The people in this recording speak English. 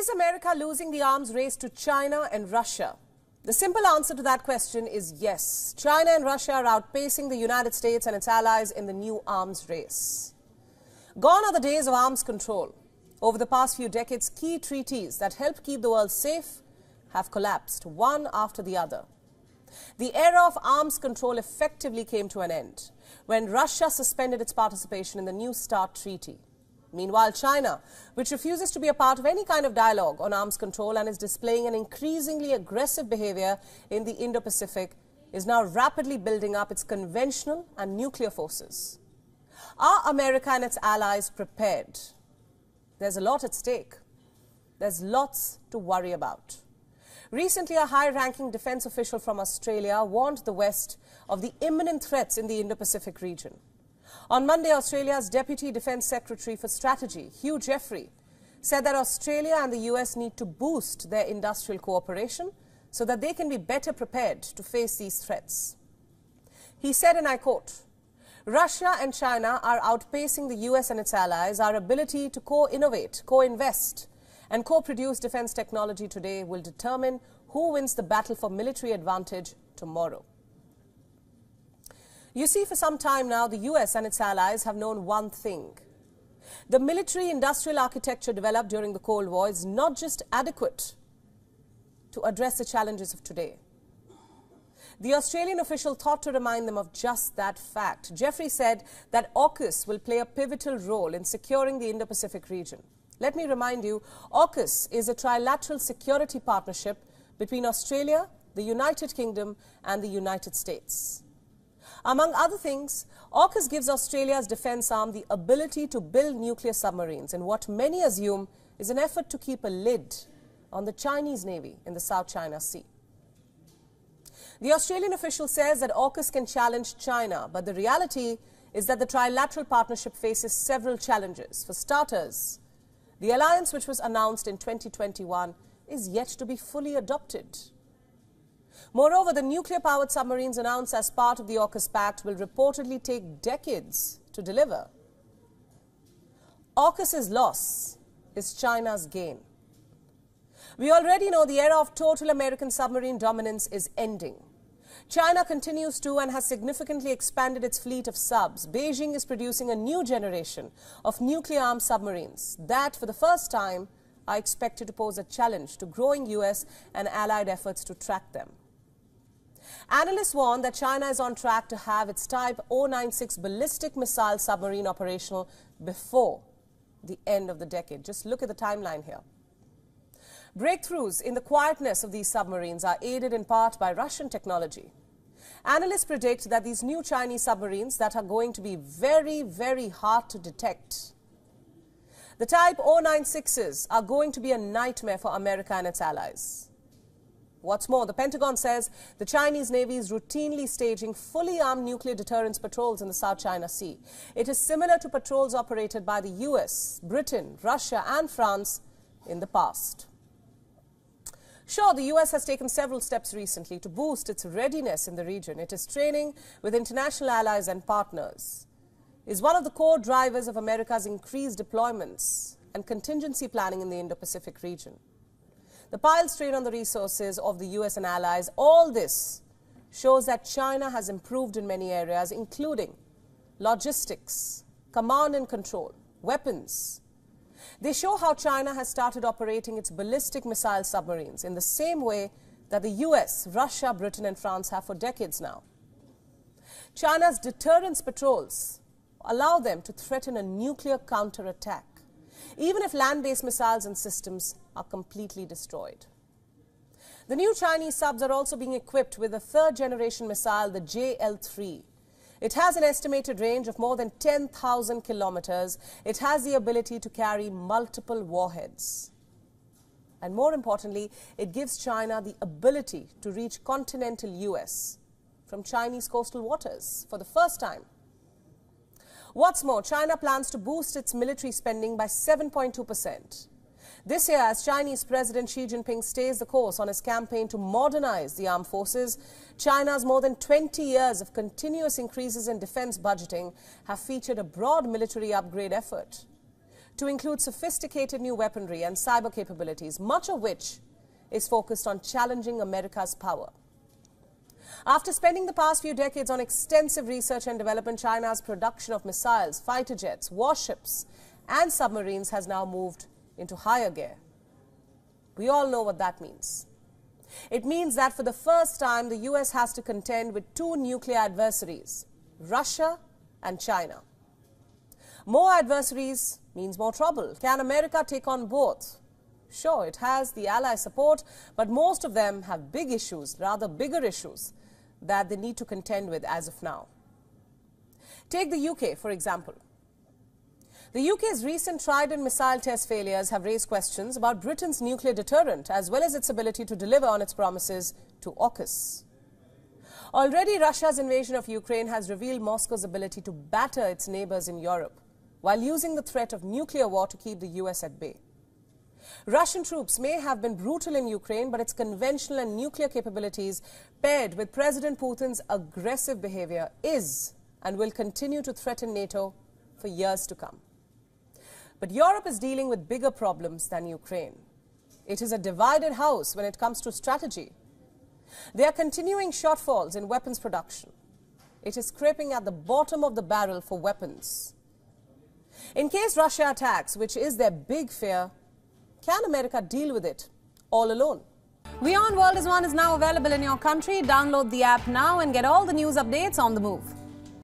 Is America losing the arms race to China and Russia? The simple answer to that question is yes. China and Russia are outpacing the United States and its allies in the new arms race. Gone are the days of arms control. Over the past few decades, key treaties that helped keep the world safe have collapsed, one after the other. The era of arms control effectively came to an end when Russia suspended its participation in the New START treaty. Meanwhile, China, which refuses to be a part of any kind of dialogue on arms control and is displaying an increasingly aggressive behavior in the Indo-Pacific, is now rapidly building up its conventional and nuclear forces. Are America and its allies prepared? There's a lot at stake. There's lots to worry about. Recently, a high-ranking defense official from Australia warned the West of the imminent threats in the Indo-Pacific region. On Monday, Australia's Deputy Defence Secretary for Strategy, Hugh Jeffrey, said that Australia and the US need to boost their industrial cooperation so that they can be better prepared to face these threats. He said, and I quote, "Russia and China are outpacing the US and its allies. Our ability to co-innovate, co-invest and co-produce defence technology today will determine who wins the battle for military advantage tomorrow." You see, for some time now, the US and its allies have known one thing. The military-industrial architecture developed during the Cold War is not just adequate to address the challenges of today. The Australian official thought to remind them of just that fact. Jeffrey said that AUKUS will play a pivotal role in securing the Indo-Pacific region. Let me remind you, AUKUS is a trilateral security partnership between Australia, the United Kingdom and the United States. Among other things, AUKUS gives Australia's defence arm the ability to build nuclear submarines in what many assume is an effort to keep a lid on the Chinese Navy in the South China Sea. The Australian official says that AUKUS can challenge China, but the reality is that the trilateral partnership faces several challenges. For starters, the alliance, which was announced in 2021, is yet to be fully adopted. Moreover, the nuclear-powered submarines announced as part of the AUKUS Pact will reportedly take decades to deliver. AUKUS's loss is China's gain. We already know the era of total American submarine dominance is ending. China continues to and has significantly expanded its fleet of subs. Beijing is producing a new generation of nuclear-armed submarines that, for the first time, are expected to pose a challenge to growing US and allied efforts to track them. Analysts warn that China is on track to have its Type 096 ballistic missile submarine operational before the end of the decade. Just look at the timeline here. Breakthroughs in the quietness of these submarines are aided in part by Russian technology. Analysts predict that these new Chinese submarines that are going to be very, very hard to detect. The Type 096s are going to be a nightmare for America and its allies. What's more, the Pentagon says the Chinese Navy is routinely staging fully armed nuclear deterrence patrols in the South China Sea. It is similar to patrols operated by the US, Britain, Russia and France in the past. Sure, the US has taken several steps recently to boost its readiness in the region. It is training with international allies and partners. It is one of the core drivers of America's increased deployments and contingency planning in the Indo-Pacific region. The piled strain on the resources of the US and allies, all this shows that China has improved in many areas, including logistics, command and control, weapons. They show how China has started operating its ballistic missile submarines in the same way that the US, Russia, Britain and France have for decades now. China's deterrence patrols allow them to threaten a nuclear counterattack, even if land-based missiles and systems are completely destroyed. The new Chinese subs are also being equipped with a third-generation missile, the JL-3. It has an estimated range of more than 10,000 kilometers. It has the ability to carry multiple warheads. And more importantly, it gives China the ability to reach continental US from Chinese coastal waters for the first time. What's more, China plans to boost its military spending by 7.2%. This year, as Chinese President Xi Jinping stays the course on his campaign to modernize the armed forces, China's more than 20 years of continuous increases in defense budgeting have featured a broad military upgrade effort. to include sophisticated new weaponry and cyber capabilities, much of which is focused on challenging America's power. After spending the past few decades on extensive research and development, China's production of missiles, fighter jets, warships and submarines has now moved into higher gear. We all know what that means. It means that for the first time, the US has to contend with two nuclear adversaries, Russia and China. More adversaries means more trouble. Can America take on both? Sure, it has the ally support, but most of them have big issues, rather bigger issues, that they need to contend with as of now. Take the UK, for example. The UK's recent Trident missile test failures have raised questions about Britain's nuclear deterrent as well as its ability to deliver on its promises to AUKUS. Already, Russia's invasion of Ukraine has revealed Moscow's ability to batter its neighbors in Europe while using the threat of nuclear war to keep the US at bay. Russian troops may have been brutal in Ukraine, but its conventional and nuclear capabilities, paired with President Putin's aggressive behavior, is and will continue to threaten NATO for years to come. But Europe is dealing with bigger problems than Ukraine. It is a divided house when it comes to strategy. There are continuing shortfalls in weapons production. It is scraping at the bottom of the barrel for weapons. In case Russia attacks, which is their big fear, can America deal with it all alone? WION World is now available in your country. Download the app now and get all the news updates on the move.